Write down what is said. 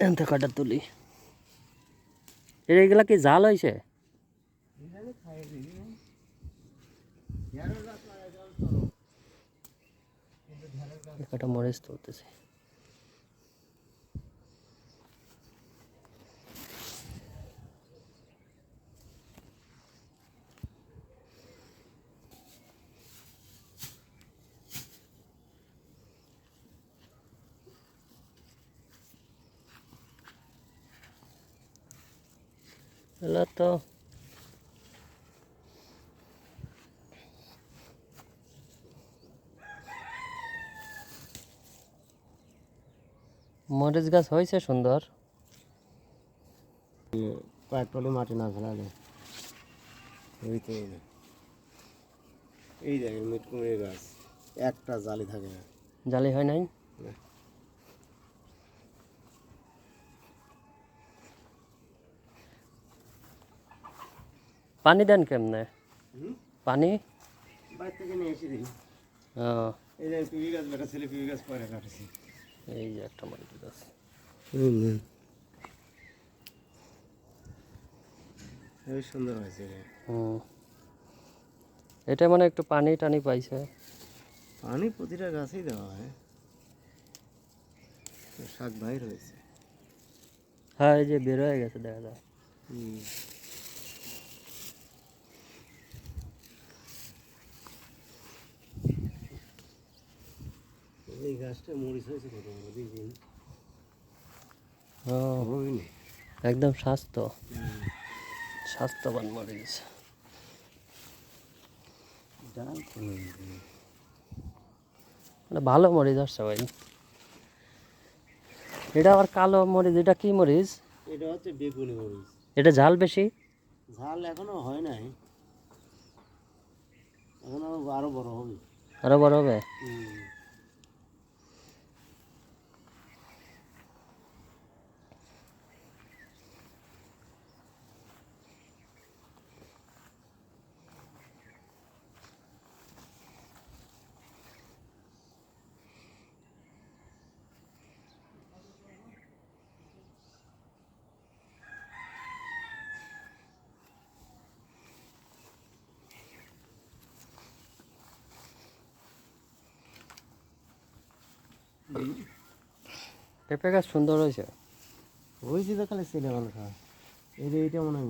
এনতে কাটা তুলি এগুলা কি জাল হয়েছে? কাটা মরিচ তুলতেছে। এগুলা তো মরিচ গাছ হয়েছে সুন্দর। কয়েক টলি মাটি না ফেলালে হইতেই না। এই দেখেন মিটকুমির গাছ, একটা জালি থাকে না। জালি হয় নাই? পানি দেন কেমনে? পানি বাইরে থেকে নিয়ে এসে দিই। এই যে পিবি গাছ, বেটা ছেলে পিবি গাছ পরে কাটেছি। এই যে একটা মরিচ গাছ। খুবই সুন্দর হয়েছে। এটা মানে একটু পানি টানি পাইছে। পানি প্রতিটা গাছেই দেওয়া হয়, শাক বাইর হয়েছে। হ্যাঁ এই যে বের হয়ে গেছে দেখা যায়। এই গাছটা মরিচ হয়েছে কত বড় দেখবেন। একদম স্বাস্থ্যবান মরিচ। ভালো মরিচ আসছে ভাই। এটা আবার কালো মরিচ, এটা কি মরিচ? এটা হচ্ছে বেগুনি মরিচ। এটা ঝাল বেশি? ঝাল এখনো হয় নাই, এখন আরো বড় হবে। আরো বড় হবে? পেঁপে গাছ সুন্দর হয়েছে। হয়েছে তো, খালি ছেলে মানুষ। এইটা মনে হয়